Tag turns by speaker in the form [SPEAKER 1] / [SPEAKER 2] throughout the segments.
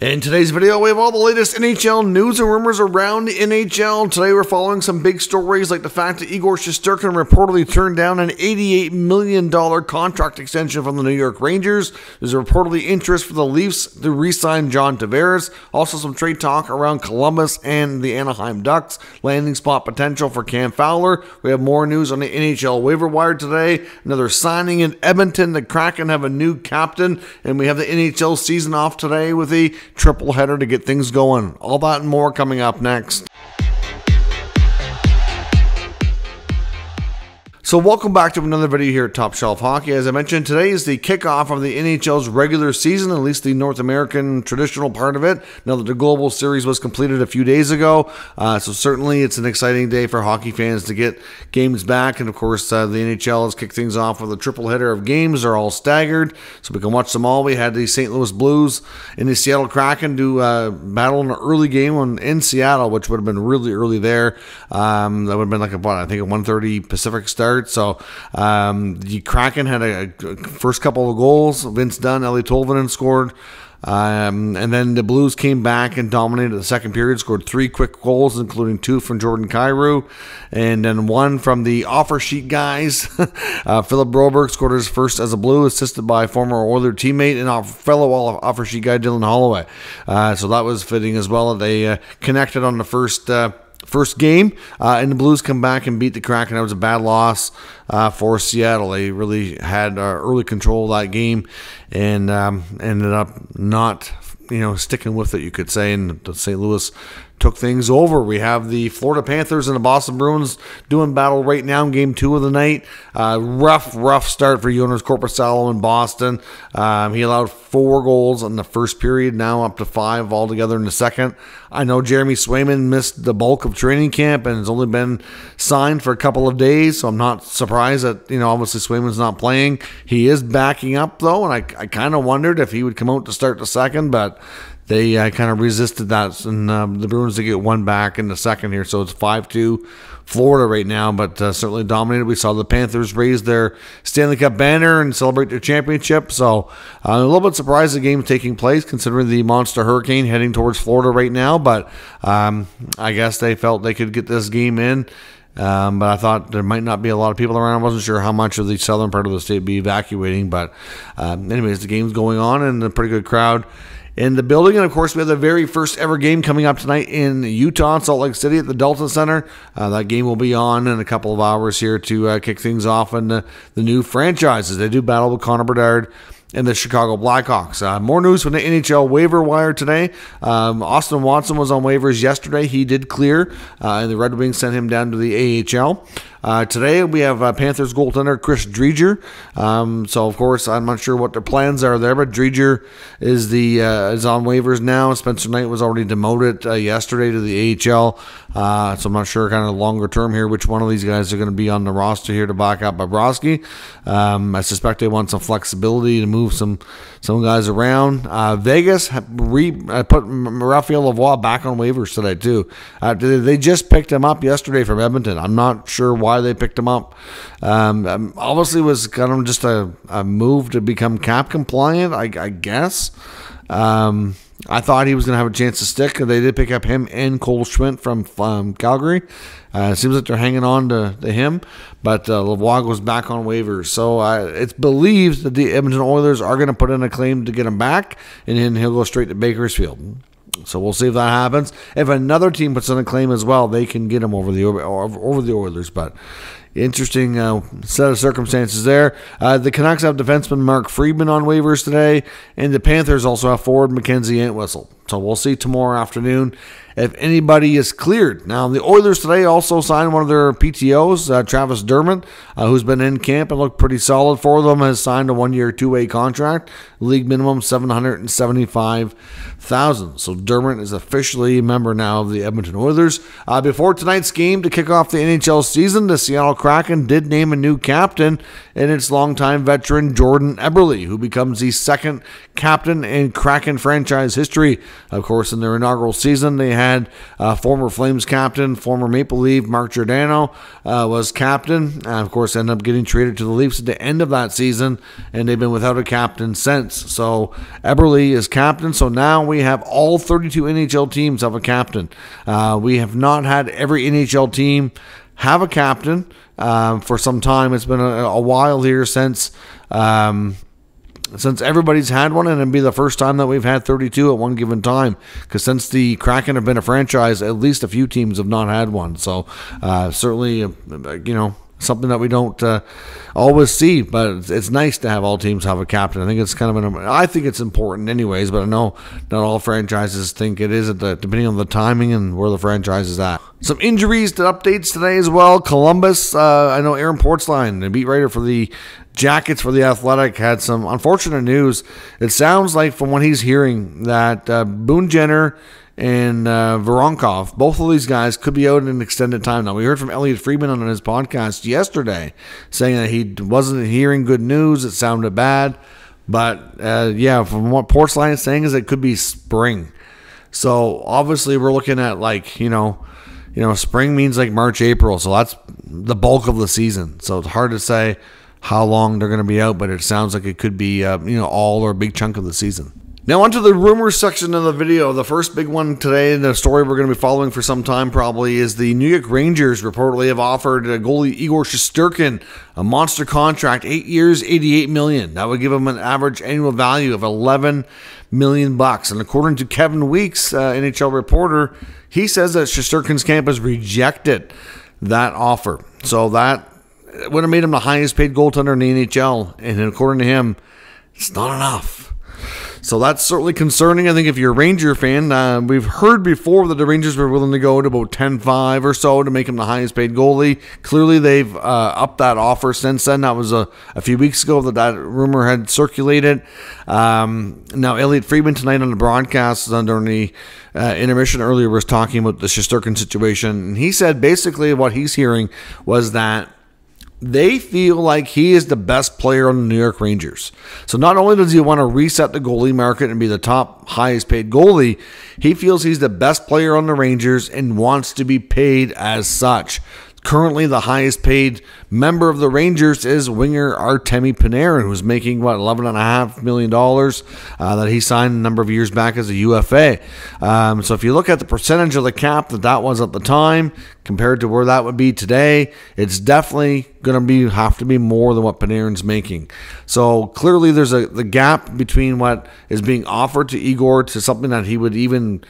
[SPEAKER 1] In today's video, we have all the latest NHL news and rumors around the NHL. Today, we're following some big stories like the fact that Shesterkin reportedly turned down an $88 million contract extension from the New York Rangers. There's reportedly interest for the Leafs to re-sign John Tavares. Also, some trade talk around Columbus and the Anaheim Ducks. Landing spot potential for Cam Fowler. We have more news on the NHL waiver wire today. Another signing in Edmonton. The Kraken have a new captain. And we have the NHL season off today with a triple header to get things going. All that and more coming up next. So welcome back to another video here at Top Shelf Hockey. As I mentioned, today is the kickoff of the NHL's regular season, at least the North American traditional part of it, now that the global series was completed a few days ago. So certainly it's an exciting day for hockey fans to get games back. And of course, the NHL has kicked things off with a triple header of games. They're all staggered, so we can watch them all. We had the St. Louis Blues and the Seattle Kraken do battle in an early game in Seattle, which would have been really early there. That would have been like I think a 1:30 Pacific start. So the Kraken had a first couple of goals. Vince Dunn, Ellie Tolvanen scored. And then the Blues came back and dominated the second period, scored 3 quick goals, including 2 from Jordan Kyrou, and then 1 from the offer sheet guys. Philip Broberg scored his first as a Blue, assisted by former Oilers teammate and our fellow offer sheet guy Dylan Holloway. So that was fitting as well. They connected on the first game, and the Blues come back and beat the Kraken. That was a bad loss for Seattle. They really had early control of that game and ended up not, sticking with it, you could say, and St. Louis took things over. We have the Florida Panthers and the Boston Bruins doing battle right now in Game 2 of the night. Rough start for Jonas Korpisalo in Boston. He allowed 4 goals in the first period, now up to 5 altogether in the second. I know Jeremy Swayman missed the bulk of training camp and has only been signed for a couple of days, so I'm not surprised that, obviously Swayman's not playing. He is backing up, though, and I kind of wondered if he would come out to start the second, but they kind of resisted that, and the Bruins did get 1 back in the second here, so it's 5-2 Florida right now, but certainly dominated. We saw the Panthers raise their Stanley Cup banner and celebrate their championship, so a little bit surprised the game taking place, considering the monster hurricane heading towards Florida right now, but I guess they felt they could get this game in. But I thought there might not be a lot of people around. I wasn't sure how much of the southern part of the state would be evacuating, but anyways, the game's going on and a pretty good crowd in the building. And of course, we have the very first ever game coming up tonight in Utah, Salt Lake City at the Delta Center. That game will be on in a couple of hours here to kick things off in the new franchises. They do battle with Connor Bedard and the Chicago Blackhawks. More news from the NHL waiver wire today. Austin Watson was on waivers yesterday. He did clear, and the Red Wings sent him down to the AHL. Today we have Panthers goaltender Chris Driedger. So of course I'm not sure what their plans are there, but Driedger is on waivers now. Spencer Knight was already demoted yesterday to the AHL. So I'm not sure kind of longer term here which one of these guys are going to be on the roster here to back up Bobrovsky. I suspect they want some flexibility to move some guys around. Vegas put Raphael Lavoie back on waivers today too. They just picked him up yesterday from Edmonton. I'm not sure why they picked him up. Obviously was kind of just a move to become cap compliant, I guess. I thought he was going to have a chance to stick. They did pick up him and Cole Schmidt from Calgary. It seems like they're hanging on to him, but Lavoie was back on waivers. So it's believed that the Edmonton Oilers are going to put in a claim to get him back, and then he'll go straight to Bakersfield. So we'll see if that happens. If another team puts in a claim as well, they can get him over the Oilers. But interesting set of circumstances there. The Canucks have defenseman Mark Friedman on waivers today, and the Panthers also have forward Mackenzie Entwistle. So we'll see tomorrow afternoon if anybody is cleared. Now, the Oilers today also signed one of their PTOs, Travis Dermott, who's been in camp and looked pretty solid for them, has signed a 1-year, 2-way contract, league minimum $775,000. So Dermott is officially a member now of the Edmonton Oilers. Before tonight's game to kick off the NHL season, the Seattle Kraken did name a new captain, and it's longtime veteran Jordan Eberle, who becomes the second captain in Kraken franchise history. Of course, in their inaugural season, they had former Flames captain, former Maple Leaf Mark Giordano was captain. Of course, ended up getting traded to the Leafs at the end of that season, and they've been without a captain since. So Eberle is captain. So now we have all 32 NHL teams have a captain. We have not had every NHL team have a captain for some time. It's been a while here since everybody's had one, and it'd be the first time that we've had 32 at one given time, because since the Kraken have been a franchise, at least a few teams have not had one. So certainly, something that we don't always see, but it's nice to have all teams have a captain. I think it's I think it's important anyways, but I know not all franchises think it is, depending on the timing and where the franchise is at. Some injuries to updates today as well. Columbus, I know Aaron Portzline, the beat writer for the Jackets for The Athletic, had some unfortunate news. It sounds like, from what he's hearing, that Boone Jenner and Voronkov, both of these guys could be out in an extended time. Now, we heard from Elliotte Friedman on his podcast yesterday saying that he wasn't hearing good news. It sounded bad. But, from what Portzline is saying, is it could be spring. So, obviously, we're looking at, spring means like March, April. So, that's the bulk of the season. So, it's hard to say how long they're going to be out, but it sounds like it could be, all or a big chunk of the season. Now, onto the rumors section of the video. The first big one today, the story we're going to be following for some time probably, is the New York Rangers reportedly have offered goalie Igor Shesterkin a monster contract, 8 years, $88 million. That would give him an average annual value of $11 million. And according to Kevin Weeks, NHL reporter, he says that Shesterkin's camp has rejected that offer. So that would have made him the highest paid goaltender in the NHL, and according to him, it's not enough. So that's certainly concerning. I think if you're a Ranger fan, we've heard before that the Rangers were willing to go to about 10-5 or so to make him the highest paid goalie. Clearly, they've upped that offer since then. That was a few weeks ago that rumor had circulated. Now, Elliotte Friedman tonight on the broadcast during the intermission earlier was talking about the Shesterkin situation, and he said basically what he's hearing was that they feel like he is the best player on the New York Rangers. So not only does he want to reset the goalie market and be the top highest paid goalie, he feels he's the best player on the Rangers and wants to be paid as such. Currently, the highest paid member of the Rangers is winger Artemi Panarin, who's making, $11.5 million that he signed a number of years back as a UFA. So if you look at the percentage of the cap that was at the time compared to where that would be today, it's definitely going to have to be more than what Panarin's making. So clearly there's the gap between what is being offered to Igor to something that he would even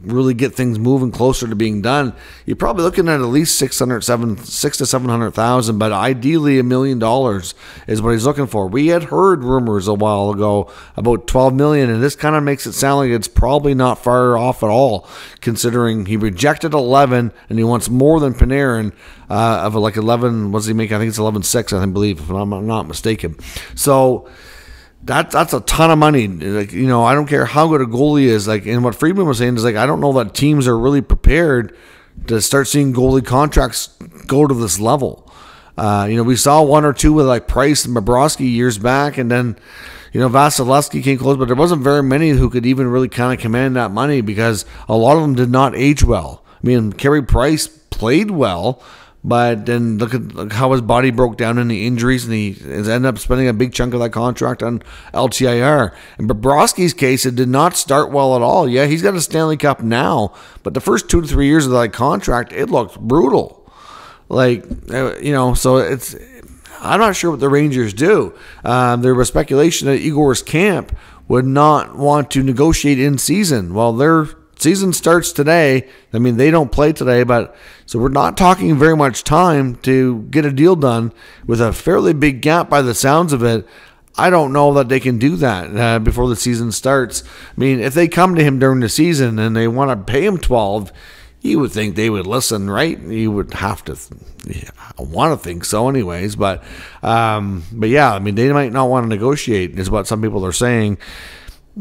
[SPEAKER 1] really get things moving closer to being done. You're probably looking at least $600,000 to $700,000, but ideally $1 million is what he's looking for. We had heard rumors a while ago about $12 million, and this kind of makes it sound like it's probably not far off at all, considering he rejected 11 and he wants more than Panarin of 11. What does he make? I think it's 11.6, I believe, if I'm not mistaken. So that's a ton of money. I don't care how good a goalie is. And what Friedman was saying is I don't know that teams are really prepared to start seeing goalie contracts go to this level. We saw one or two with Price and Bobrovsky years back, and then Vasilevsky came close, but there wasn't very many who could even really kind of command that money because a lot of them did not age well. I mean, Carey Price played well, but then look at how his body broke down in the injuries, and he ended up spending a big chunk of that contract on LTIR. In Bobrovsky's case, it did not start well at all. Yeah, he's got a Stanley Cup now, but the first 2 to 3 years of that contract, it looked brutal. So it's, I'm not sure what the Rangers do. There was speculation that Igor's camp would not want to negotiate in season. Well, their season starts today. I mean, they don't play today, so we're not talking very much time to get a deal done with a fairly big gap by the sounds of it. I don't know that they can do that before the season starts. I mean, if they come to him during the season and they want to pay him 12, you would think they would listen, right? You would have to want to think so anyways. But yeah, I mean, they might not want to negotiate is what some people are saying.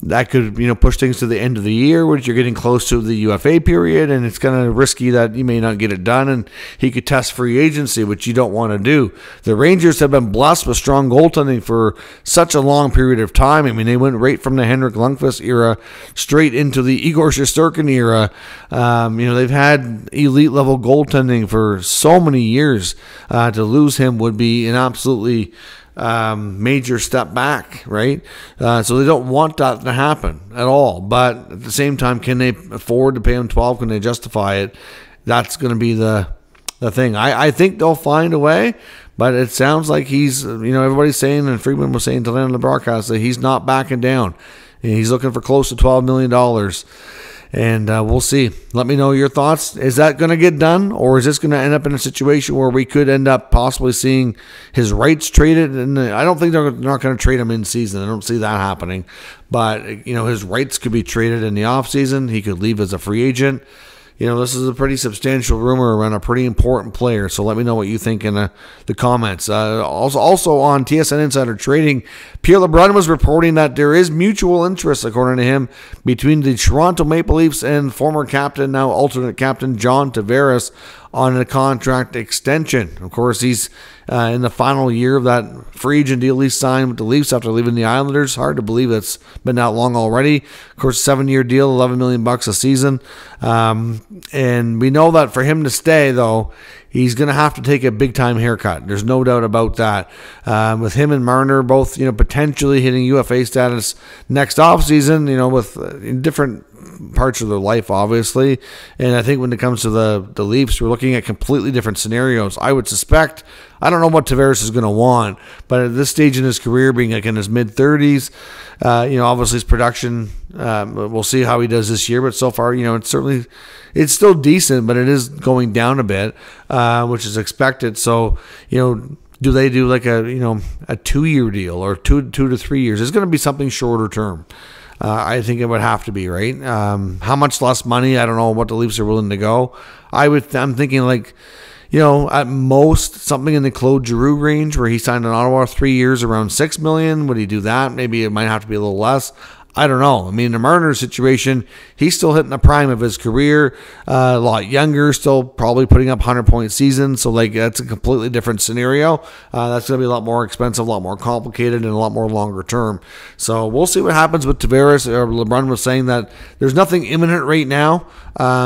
[SPEAKER 1] that could, push things to the end of the year, which you're getting close to the UFA period, and it's kind of risky that you may not get it done, and he could test free agency, which you don't want to do. The Rangers have been blessed with strong goaltending for such a long period of time. I mean, they went right from the Henrik Lundqvist era straight into the Igor Shesterkin era. They've had elite level goaltending for so many years. To lose him would be an absolutely major step back, right? So they don't want that to happen at all. But at the same time, can they afford to pay him 12? Can they justify it? That's going to be the thing. I think they'll find a way, but it sounds like he's, everybody's saying, and Friedman was saying to the end of the broadcast, that he's not backing down. And he's looking for close to $12 million. And we'll see. Let me know your thoughts. Is that going to get done, or is this going to end up in a situation where we could end up possibly seeing his rights traded? And I don't think they're not going to trade him in season. I don't see that happening. But his rights could be traded in the offseason. He could leave as a free agent. This is a pretty substantial rumor around a pretty important player. So let me know what you think in the comments. Also on TSN Insider Trading, Pierre LeBrun was reporting that there is mutual interest, according to him, between the Toronto Maple Leafs and former captain, now alternate captain, John Tavares, on a contract extension. Of course, he's in the final year of that free agent deal he signed with the Leafs after leaving the Islanders. Hard to believe it's been that long already. Of course, 7-year deal, $11 million a season. And we know that for him to stay, though, he's going to have to take a big-time haircut. There's no doubt about that. With him and Marner both, potentially hitting UFA status next offseason, with different parts of their life, obviously. And I think when it comes to the Leafs, we're looking at completely different scenarios. I would suspect, I don't know what Tavares is going to want, but at this stage in his career, being like in his mid-30s, obviously his production, we'll see how he does this year, but so far, it's still decent, but it is going down a bit, which is expected. So, do they do like a 2-year deal or 2 to 3 years? It's going to be something shorter term. I think it would have to be, right? How much less money? I don't know what the Leafs are willing to go. I'm thinking like, at most something in the Claude Giroux range, where he signed in Ottawa 3 years, around $6 million. Would he do that? Maybe it might have to be a little less. I don't know. I mean, the Marner situation, he's still hitting the prime of his career, a lot younger, still probably putting up 100-point seasons. So, that's a completely different scenario. That's going to be a lot more expensive, a lot more complicated, and a lot more longer term. So, we'll see what happens with Tavares. LeBrun was saying that there's nothing imminent right now.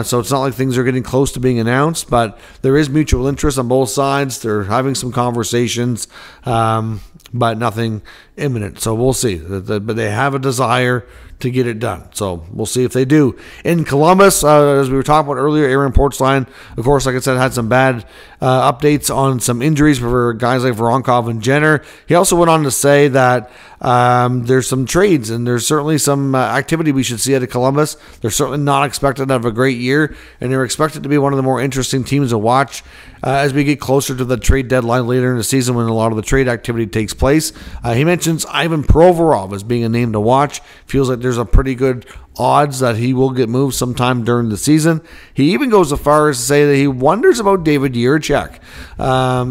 [SPEAKER 1] So, it's not like things are getting close to being announced, but there is mutual interest on both sides. They're having some conversations, but nothing imminent. So we'll see. But they have a desire to get it done. So we'll see if they do. In Columbus, as we were talking about earlier, Aaron Portzline, of course, like I said, had some bad updates on some injuries for guys like Voronkov and Jenner. He also went on to say that there's some trades and there's certainly some activity we should see out of Columbus. They're certainly not expected to have a great year, and they're expected to be one of the more interesting teams to watch as we get closer to the trade deadline later in the season when a lot of the trade activity takes place. He mentions Ivan Provorov as being a name to watch. Feels like there's a pretty good odds that he will get moved sometime during the season. He even goes so far as to say that he wonders about David Jiricek.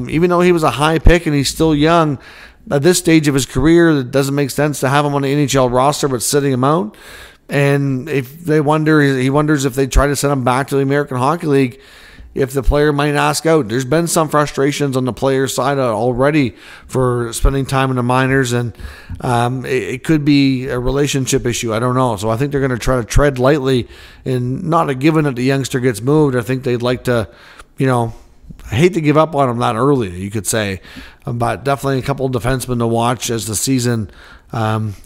[SPEAKER 1] Even though he was a high pick and he's still young, at this stage of his career, it doesn't make sense to have him on the NHL roster, but sitting him out. And if they he wonders if they try to send him back to the American Hockey League, if the player might ask out. There's been some frustrations on the player's side already for spending time in the minors, and it could be a relationship issue. I don't know. So I think they're going to try to tread lightly, and not a given that the youngster gets moved. I think they'd like to, I hate to give up on him that early, you could say, but definitely a couple of defensemen to watch as the season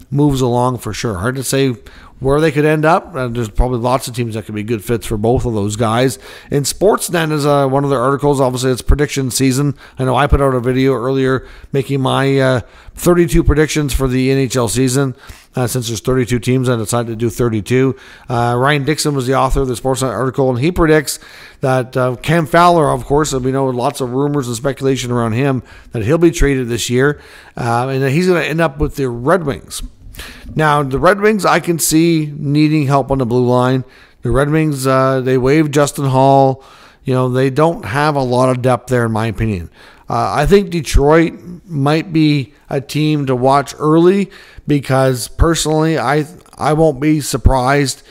[SPEAKER 1] moves along for sure. Hard to say where they could end up. There's probably lots of teams that could be good fits for both of those guys. In Sportsnet is one of their articles. Obviously, it's prediction season. I know I put out a video earlier making my 32 predictions for the NHL season. Since there's 32 teams, I decided to do 32. Ryan Dixon was the author of the Sportsnet article, and he predicts that Cam Fowler, of course, we know lots of rumors and speculation around him, that he'll be traded this year, and that he's going to end up with the Red Wings. Now, the Red Wings, I can see needing help on the blue line. The Red Wings, they waived Justin Hall. They don't have a lot of depth there, in my opinion. I think Detroit might be a team to watch early because, personally, I I won't be surprised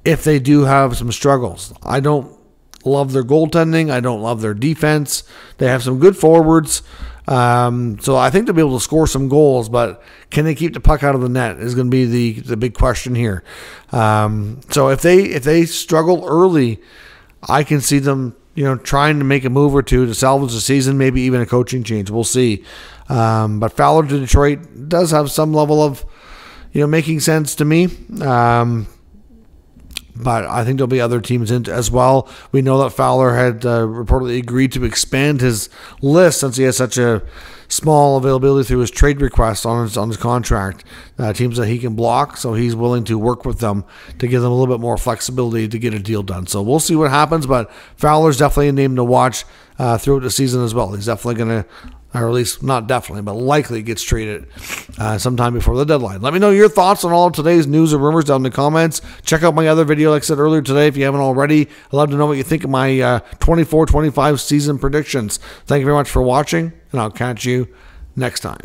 [SPEAKER 1] if they do have some struggles. I don't love their goaltending. I don't love their defense. They have some good forwards. So I think they'll be able to score some goals, but can they keep the puck out of the net is going to be the big question here. So if they struggle early, I can see them, trying to make a move or two to salvage the season, maybe even a coaching change. We'll see. But Fowler to Detroit does have some level of, making sense to me. But I think there'll be other teams in as well. We know that Fowler had reportedly agreed to expand his list since he has such a small availability through his trade request on his contract. Teams that he can block, so he's willing to work with them to give them a little bit more flexibility to get a deal done. So we'll see what happens, but Fowler's definitely a name to watch throughout the season as well. He's definitely going to, or at least not definitely, but likely gets traded sometime before the deadline. Let me know your thoughts on all of today's news and rumors down in the comments. Check out my other video, like I said earlier today, if you haven't already. I'd love to know what you think of my 24-25 season predictions. Thank you very much for watching, and I'll catch you next time.